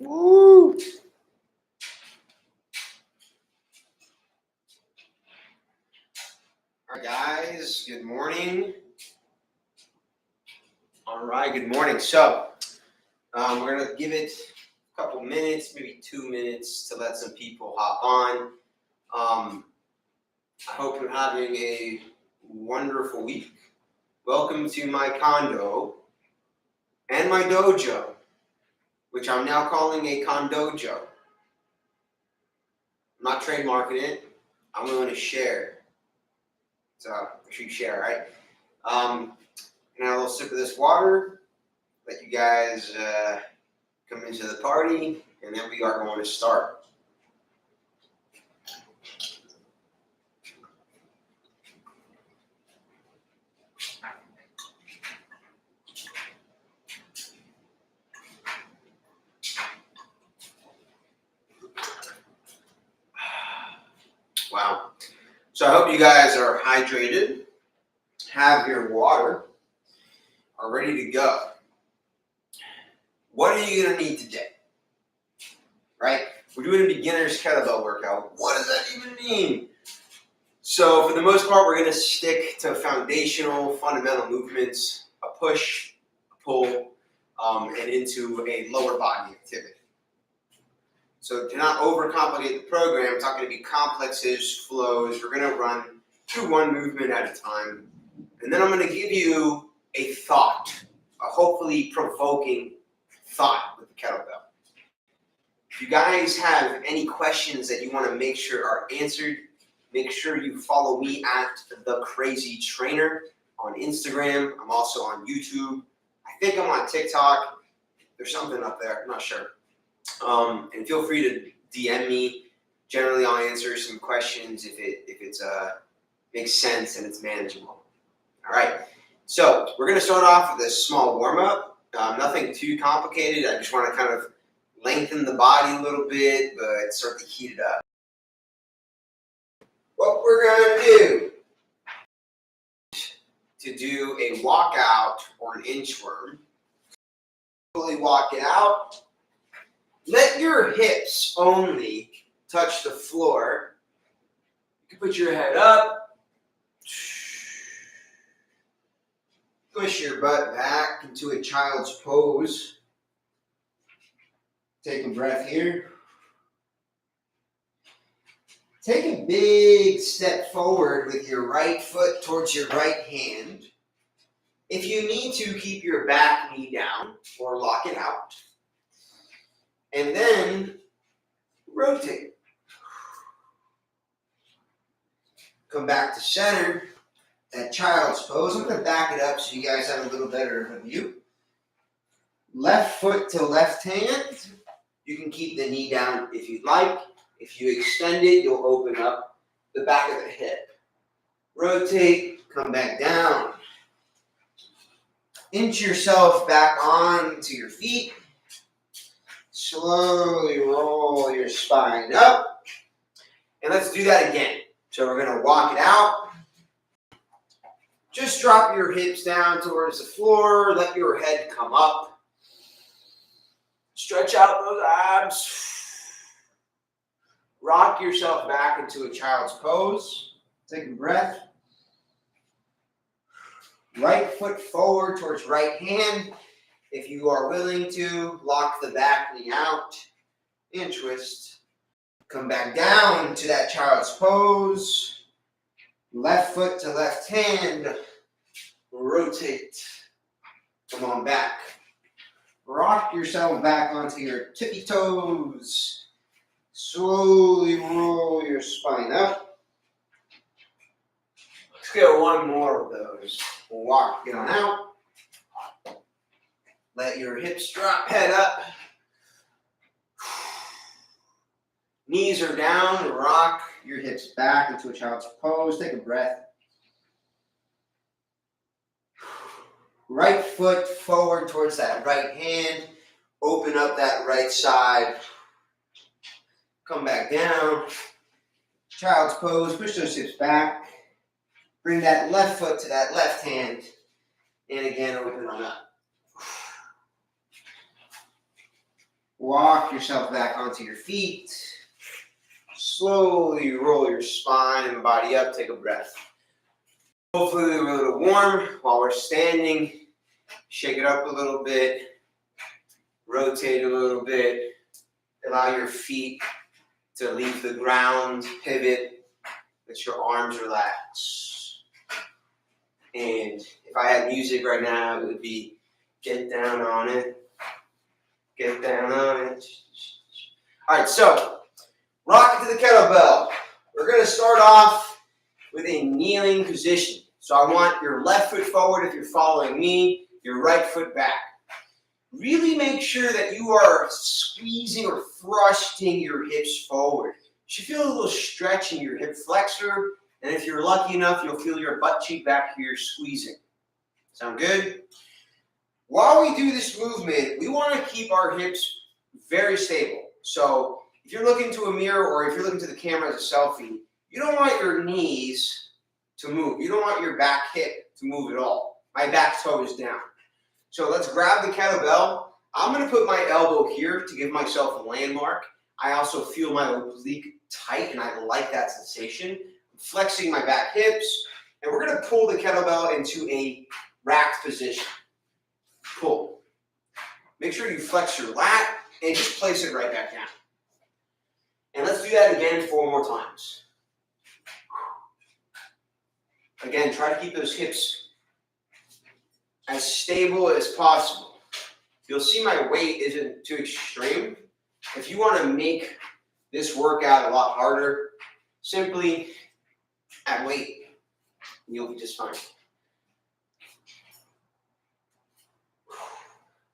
Woo! All right, guys, good morning. All right, good morning. So, we're going to give it a couple minutes, maybe 2 minutes to let some people hop on. I hope you're having a wonderful week. Welcome to my condo and my dojo, which I'm now calling a condojo. I'm not trademarking it. I'm willing to share. So, make sure you share, right? And a little sip of this water. Let you guys come into the party, and then we are going to start. Wow. So I hope you guys are hydrated, have your water, are ready to go. What are you going to need today? Right? We're doing a beginner's kettlebell workout. What does that even mean? So for the most part, we're going to stick to foundational, fundamental movements, a push, a pull, and into a lower body activity. So to not overcomplicate the program, it's not going to be complexes, flows. We're going to run through one movement at a time. And then I'm going to give you a thought, a hopefully provoking thought with the kettlebell. If you guys have any questions that you want to make sure are answered, make sure you follow me at The Crazy Trainer on Instagram. I'm also on YouTube. I think I'm on TikTok. There's something up there. I'm not sure. And feel free to DM me. Generally, I'll answer some questions if it makes sense and it's manageable. All right. So we're going to start off with a small warm-up. Nothing too complicated. I just want to kind of lengthen the body a little bit, but start to heat it up. What we're going to do a walkout or an inchworm. Fully walk it out. Let your hips only touch the floor. You can put your head up. Push your butt back into a child's pose. Take a breath here. Take a big step forward with your right foot towards your right hand. If you need to, keep your back knee down or lock it out. And then rotate. Come back to center. That child's pose. I'm going to back it up so you guys have a little better of a view. Left foot to left hand. You can keep the knee down if you'd like. If you extend it, you'll open up the back of the hip. Rotate, come back down. Inch yourself back onto your feet. Slowly roll your spine up. And let's do that again. So we're going to walk it out. Just drop your hips down towards the floor. Let your head come up. Stretch out those abs. Rock yourself back into a child's pose. Take a breath. Right foot forward towards right hand. If you are willing to, lock the back knee out and twist. Come back down to that child's pose. Left foot to left hand. Rotate. Come on back. Rock yourself back onto your tippy toes. Slowly roll your spine up. Let's get one more of those. We'll walk, get on out. Let your hips drop, head up. Knees are down, rock your hips back into a child's pose. Take a breath. Right foot forward towards that right hand. Open up that right side. Come back down. Child's pose. Push those hips back. Bring that left foot to that left hand. And again, open on up. Walk yourself back onto your feet. Slowly roll your spine and body up. Take a breath. Hopefully we're a little warm while we're standing. Shake it up a little bit. Rotate a little bit. Allow your feet to leave the ground. Pivot. Let your arms relax. And if I had music right now, it would be get down on it. Get down on it. All right, so rock it to the kettlebell. We're going to start off with a kneeling position. So I want your left foot forward if you're following me, your right foot back. Really make sure that you are squeezing or thrusting your hips forward. You should feel a little stretch in your hip flexor, and if you're lucky enough, you'll feel your butt cheek back here squeezing. Sound good? While we do this movement, we want to keep our hips very stable. So if you're looking to a mirror or if you're looking to the camera as a selfie, you don't want your knees to move. You don't want your back hip to move at all. My back toe is down. So let's grab the kettlebell. I'm going to put my elbow here to give myself a landmark. I also feel my oblique tight, and I like that sensation. I'm flexing my back hips, and we're going to pull the kettlebell into a racked position. Pull. Make sure you flex your lat and just place it right back down. And let's do that again 4 more times. Again, try to keep those hips as stable as possible. You'll see my weight isn't too extreme. If you want to make this workout a lot harder, simply add weight and you'll be just fine.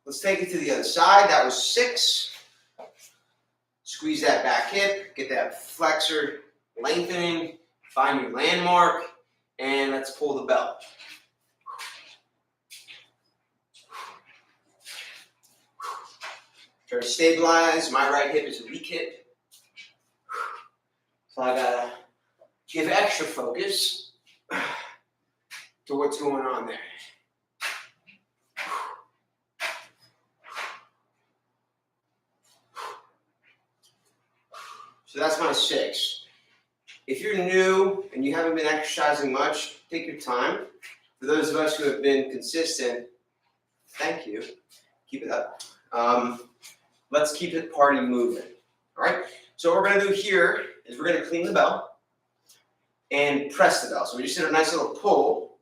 Let's take it to the other side. That was 6. Squeeze that back hip, get that flexor lengthening, find your landmark, and let's pull the bell. Try to stabilize. My right hip is a weak hip. So I gotta give extra focus to what's going on there. So that's my 6. If you're new and you haven't been exercising much, take your time. For those of us who have been consistent, thank you. Keep it up. Let's keep it party moving. All right? So what we're going to do here is we're going to clean the bell and press the bell. So we just did a nice little pull.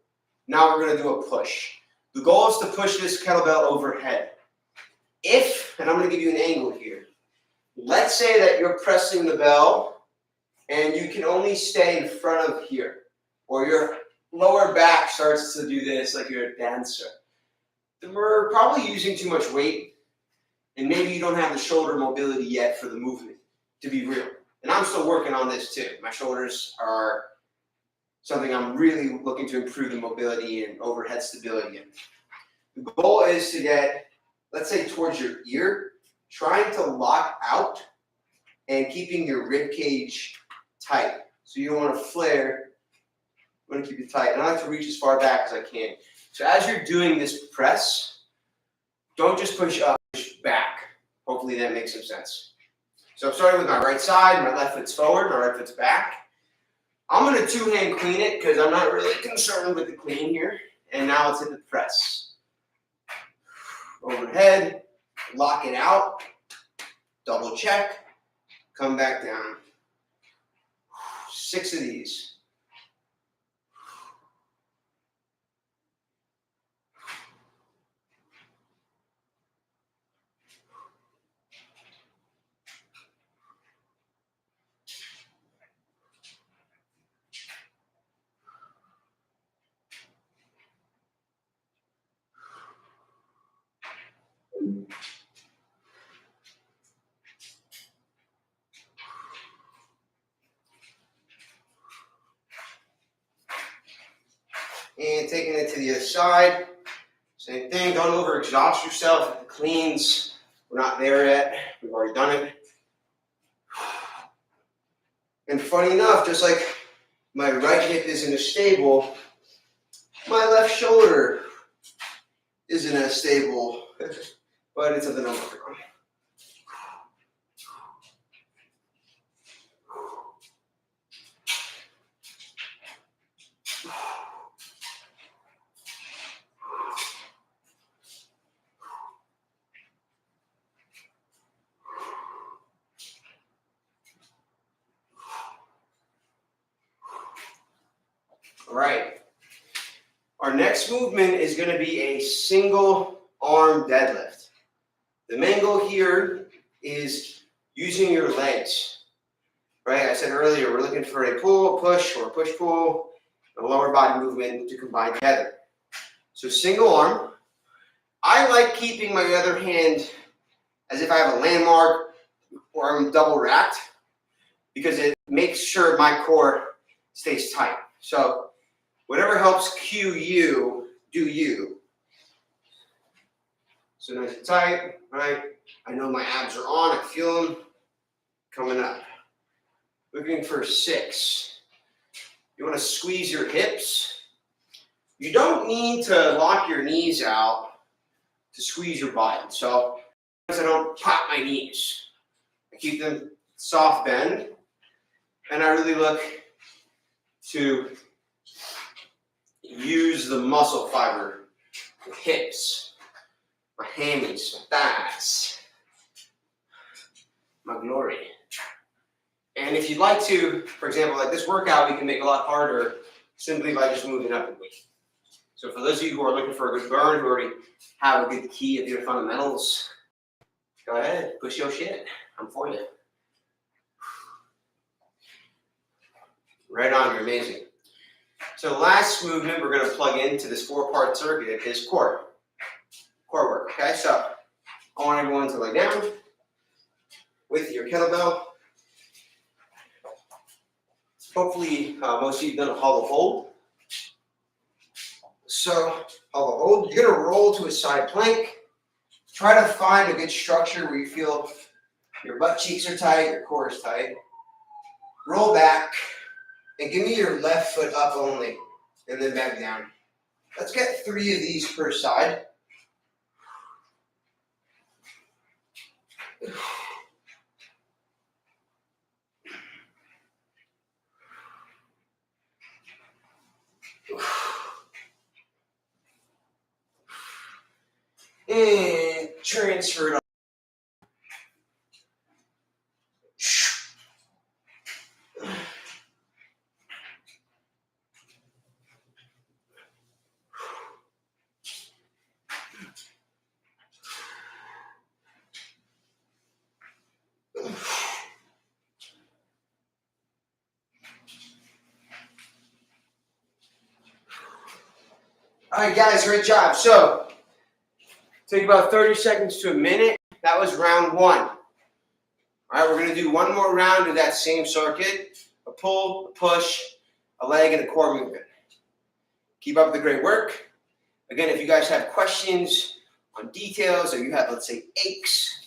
Now we're going to do a push. The goal is to push this kettlebell overhead. And I'm going to give you an angle here. Let's say that you're pressing the bell and you can only stay in front of here, or your lower back starts to do this like you're a dancer. Then we're probably using too much weight, and maybe you don't have the shoulder mobility yet for the movement, to be real. And I'm still working on this too. My shoulders are something I'm really looking to improve the mobility and overhead stability in. The goal is to get, let's say, towards your ear, trying to lock out and keeping your rib cage tight. So you don't want to flare. You want to keep it tight. And I like to reach as far back as I can. So as you're doing this press, don't just push up, push back. Hopefully that makes some sense. So I'm starting with my right side. My left foot's forward. My right foot's back. I'm going to 2-hand clean it because I'm not really concerned with the clean here. And now let's hit the press. Overhead. Lock it out, double check, come back down. 6 of these. And taking it to the other side. Same thing, don't overexhaust yourself with the cleans. We're not there yet. We've already done it. And funny enough, just like my right hip isn't as stable, my left shoulder isn't as stable. But it's something I'm working on. right. Our next movement is going to be a single arm deadlift. The main goal here is using your legs, right? I said earlier, we're looking for a pull, push, or push-pull, and a lower body movement to combine together. So single arm. I like keeping my other hand as if I have a landmark or I'm double racked because it makes sure my core stays tight. So whatever helps cue you, do you. So nice and tight, right? I know my abs are on, I feel them coming up. Looking for 6. You want to squeeze your hips. You don't need to lock your knees out to squeeze your body. So I don't pop my knees. I keep them soft bend, and I really look to use the muscle fiber, the hips, my hammies, my thighs, my glory. And if you'd like to, for example, like this workout, we can make a lot harder simply by just moving up and weight. So for those of you who are looking for a good burn, who already have a good key of your fundamentals, go ahead, push your shit. I'm for you. Right on, you're amazing. So the last movement we're going to plug into this 4-part circuit is core work. Okay, so I want everyone to lay down with your kettlebell. Hopefully, most of you have done a hollow hold. So, hollow hold, you're going to roll to a side plank. Try to find a good structure where you feel your butt cheeks are tight, your core is tight. Roll back, and give me your left foot up only, and then back down. Let's get 3 of these per side. And transfer it up. All right, guys, great job. So, take about 30 seconds to a minute. That was round 1. All right, we're going to do one more round of that same circuit. A pull, a push, a leg, and a core movement. Keep up the great work. Again, if you guys have questions on details or you have, let's say, aches,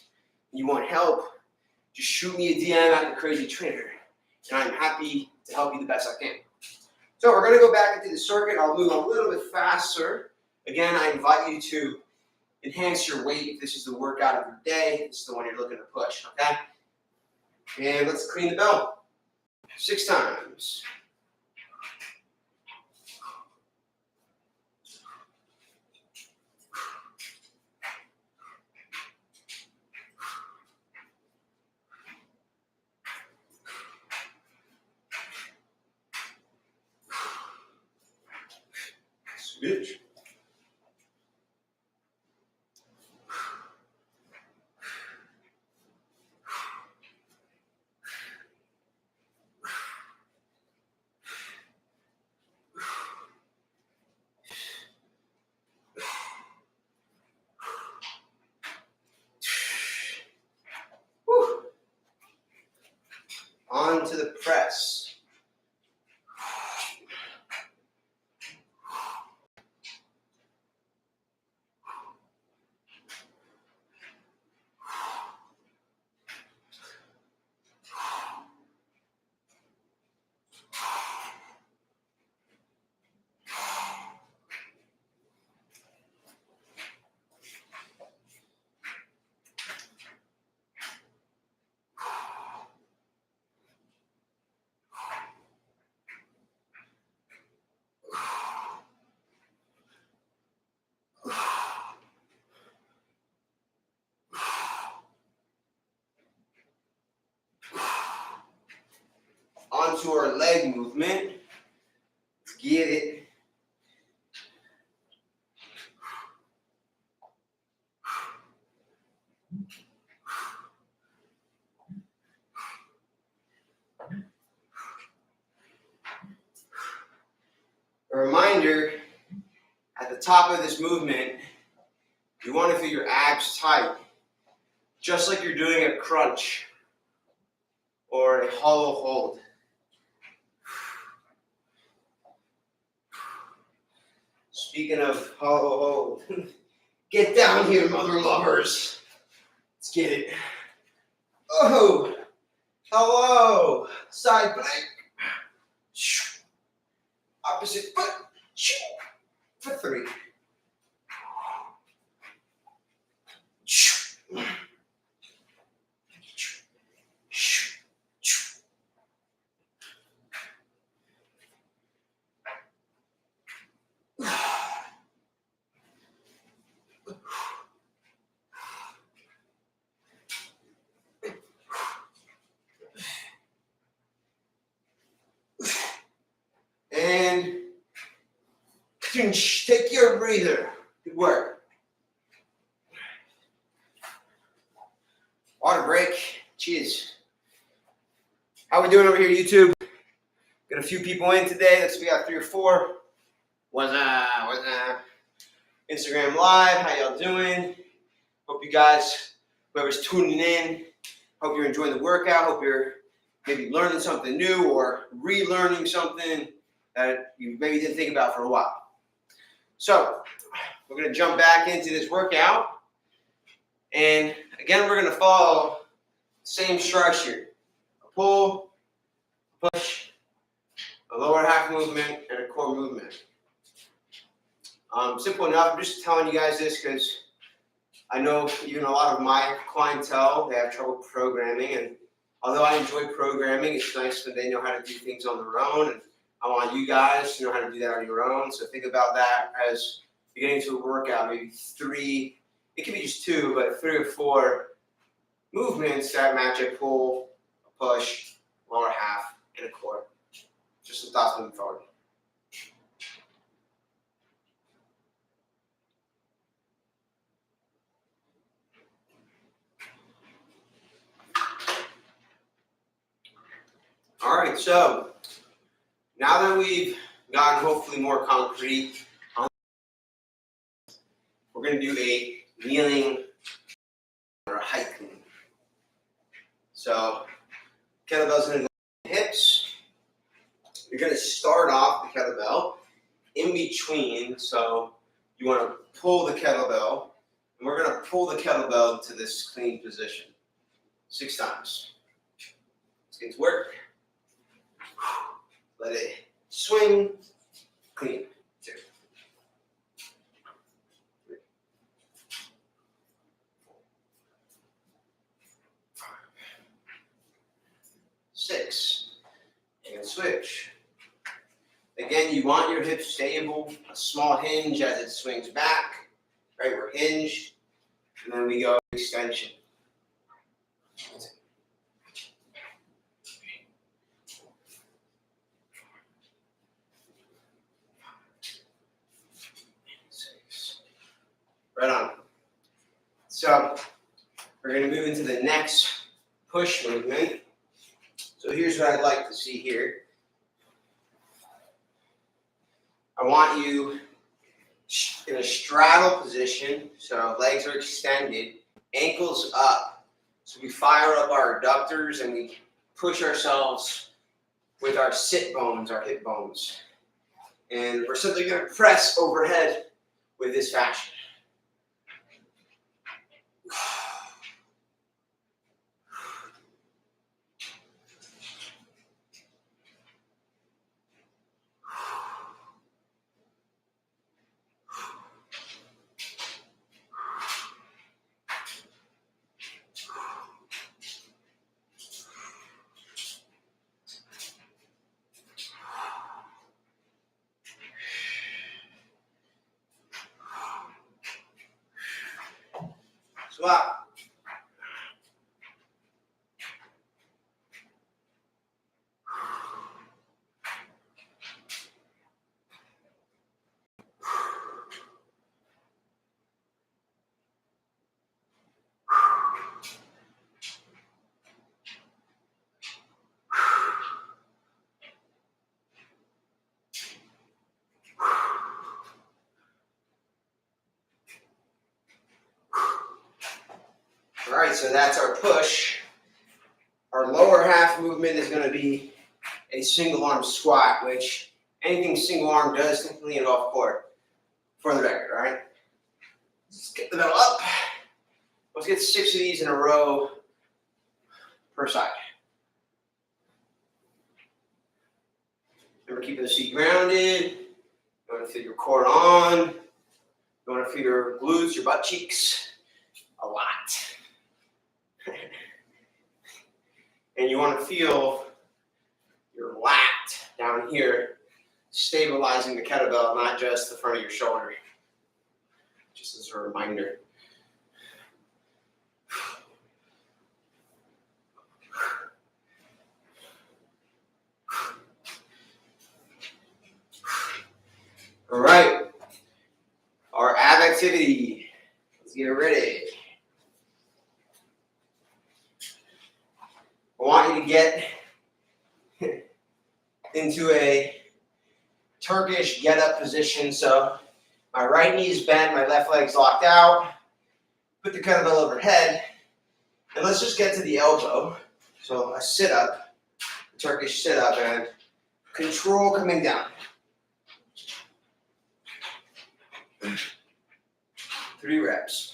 and you want help, just shoot me a DM at the Crazy Trainer, and I'm happy to help you the best I can. So we're going to go back into the circuit. I'll move a little bit faster. Again, I invite you to enhance your weight if this is the workout of your day. This is the one you're looking to push, okay? And let's clean the bell. 6 times. Switch. On to the press. Onto our leg movement. get it. A reminder, at the top of this movement, you want to feel your abs tight, just like you're doing a crunch or a hollow hold. Speaking of hollow hold, get down here, mother lovers. Let's get it. Oh, hello. Side plank. Opposite foot. For 3. And take your breather. Good work. Water break. Cheers. How we doing over here, YouTube? Got a few people in today. We got 3 or 4. What's up? Instagram Live. How y'all doing? Hope you guys, whoever's tuning in, hope you're enjoying the workout. Hope you're maybe learning something new or relearning something that you maybe didn't think about for a while. So, we're going to jump back into this workout. And again, we're going to follow the same structure. A pull, push, a lower half movement, and a core movement. Simple enough. I'm just telling you guys this because I know even a lot of my clientele, they have trouble programming. And although I enjoy programming, it's nice when they know how to do things on their own. And I want you guys to know how to do that on your own. So think about that as you're getting into a workout, maybe 3, it could be just 2, but 3 or 4 movements that match a pull, a push, lower half, and a core. Just some thoughts moving forward. All right, so now that we've gotten hopefully more concrete, we're going to do a kneeling or a hike clean. So kettlebell's going to go on the hips. You're going to start off the kettlebell in between. So you want to pull the kettlebell, and we're going to pull the kettlebell to this clean position 6 times. Let's get to work. Let it swing, clean. 2, 3, 4, 5, 6, and switch. Again, you want your hips stable, a small hinge as it swings back. Right, we're hinged, and then we go extension. 6. Right on. So we're going to move into the next push movement. So here's what I'd like to see here. I want you in a straddle position, so legs are extended, ankles up. So we fire up our adductors and we push ourselves with our sit bones, our hip bones. And we're simply going to press overhead with this fashion. Swap. right, so that's our push. Our lower half movement is going to be a single arm squat, which anything single arm does technically involve core, for the record, all right? Let's get the middle up. Let's get 6 of these in a row per side. Remember, keeping the feet grounded. You want to feel your core on. You want to feel your glutes, your butt cheeks a lot. And you want to feel your lat down here stabilizing the kettlebell, not just the front of your shoulder. Just as a reminder. All right, our ab activity. Let's get ready. I want you to get into a Turkish get-up position. So my right knee is bent, my left leg's locked out. Put the kettlebell overhead, and let's just get to the elbow. So a sit-up, a Turkish sit-up, and control coming down. 3 reps.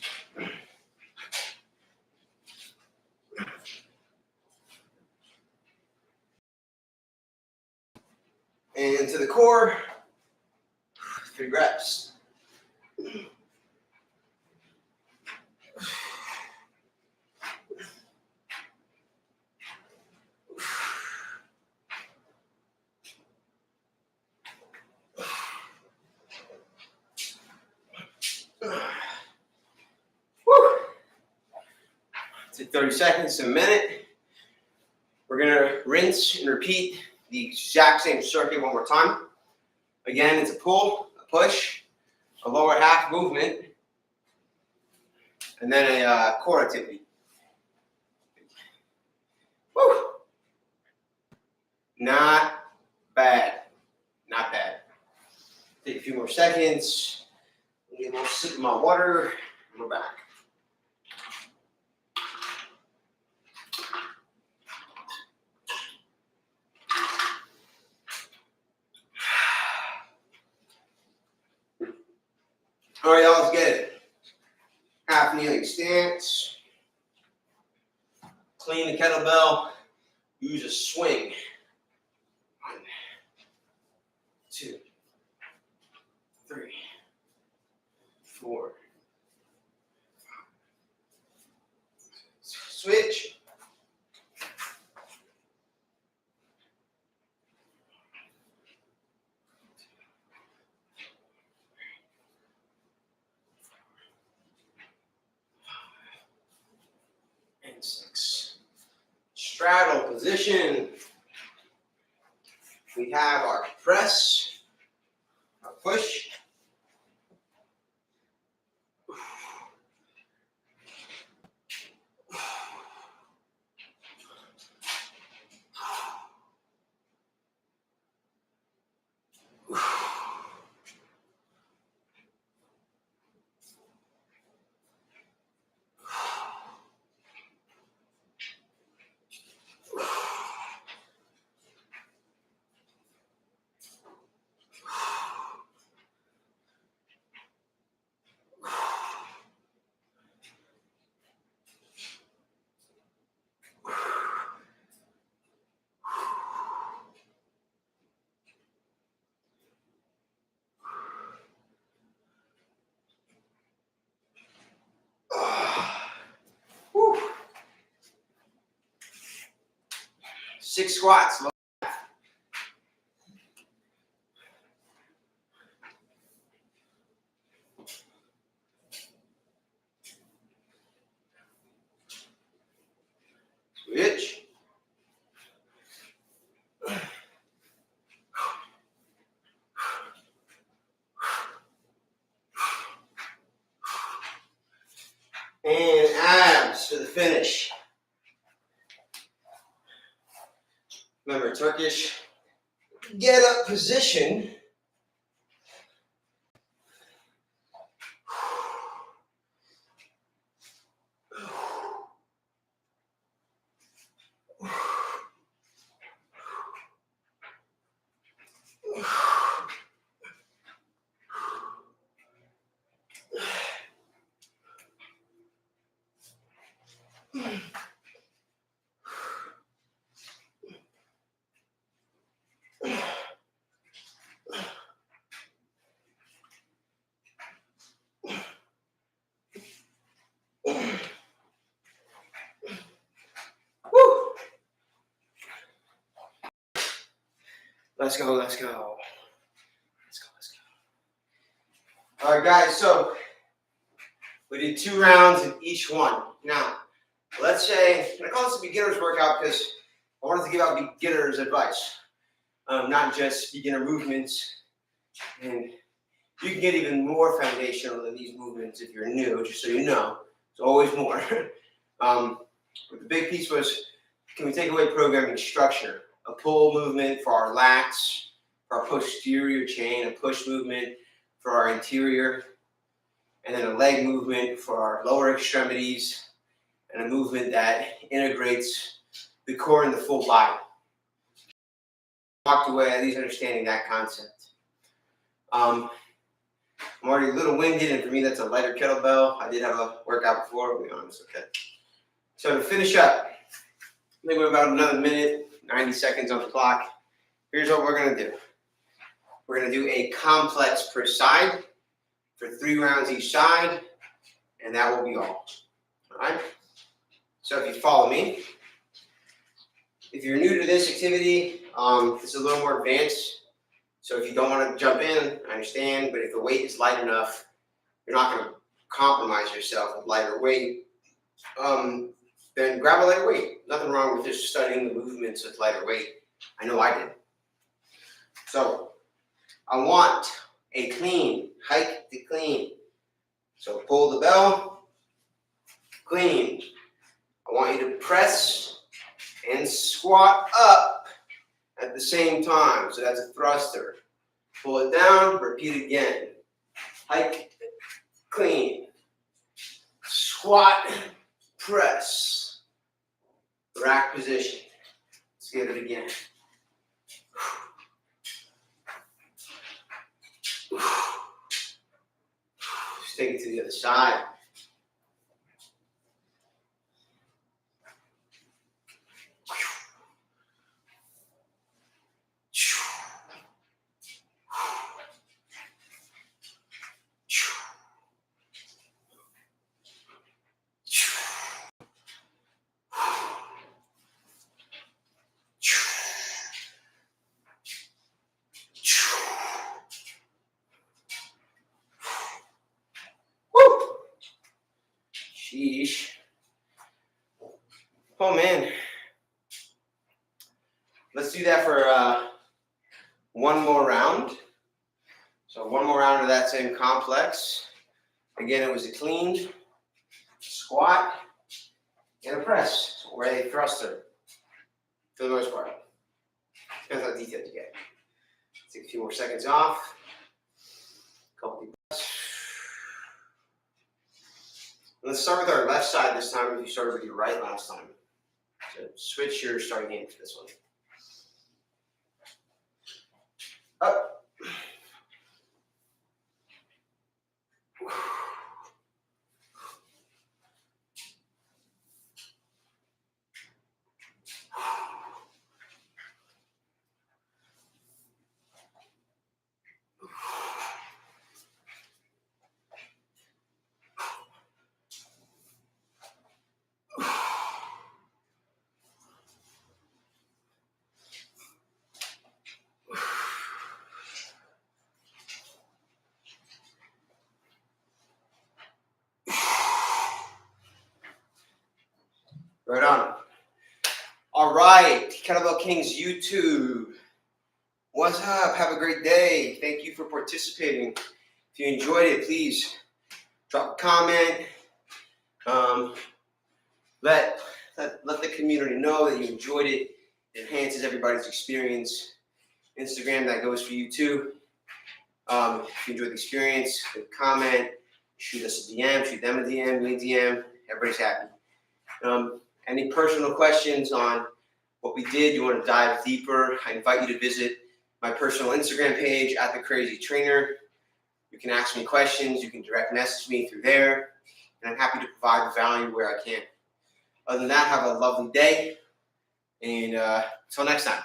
And to the core, 3 reps. Take 30 seconds to a minute. We're going to rinse and repeat the exact same circuit one more time. Again, it's a pull, a push, a lower half movement, and then a core activity. Woo! Not bad. Not bad. Take a few more seconds. Get a little sip of my water, and we're back. All right, y'all, let's get it. Half kneeling stance. Clean the kettlebell. Use a swing. 1, 2, 3, 4. Switch. And 6. Straddle position. We have our press, our push. Whew. 6 squats. Switch. And abs for the finish. Remember, Turkish get up position. Woo. Let's go, let's go. Let's go, let's go. All right, guys, so we did 2 rounds in each one. Now, let's say, I'm going to call this a beginner's workout because I wanted to give out beginner's advice, not just beginner movements. And you can get even more foundational than these movements if you're new, just so you know. There's always more. But the big piece was, can we take away programming structure? A pull movement for our lats, for our posterior chain, a push movement for our interior, and then a leg movement for our lower extremities, and a movement that integrates the core and the full body. Walked away at least understanding that concept. I'm already a little winded, and for me that's a lighter kettlebell. I did have a workout before, to be honest, okay. So to finish up, I think we're about another minute, 90 seconds on the clock. Here's what we're gonna do. We're gonna do a complex per side for 3 rounds each side, and that will be all right? So if you follow me, if you're new to this activity, it's a little more advanced. So if you don't want to jump in, I understand, but if the weight is light enough, you're not going to compromise yourself with lighter weight, then grab a lighter weight. Nothing wrong with just studying the movements with lighter weight. I know I did. So I want a clean, hike to clean. So pull the bell, clean. I want you to press and squat up at the same time. So that's a thruster. Pull it down, repeat again. Hike, clean. Squat, press. Rack position. Let's get it again. Just take it to the other side. Sheesh. Oh man. Let's do that for one more round. So one more round of that same complex. Again, it was a clean, squat, and a press, or a thruster, for the most part. Depends how detailed you get. Take a few more seconds off. Couple deep breaths. Let's start with our left side this time if you started with your right last time. So switch your starting hand for this one. Up. Right on. All right, Kettlebell Kings YouTube. What's up? Have a great day. Thank you for participating. If you enjoyed it, please drop a comment. Let the community know that you enjoyed it. It enhances everybody's experience. Instagram, that goes for you too. If you enjoyed the experience, comment, shoot us a DM, shoot them a DM, me a DM. Everybody's happy. Any personal questions on what we did, you want to dive deeper, I invite you to visit my personal Instagram page, @thecrazytrainer. You can ask me questions, you can direct message me through there, and I'm happy to provide value where I can. Other than that, have a lovely day. And until next time.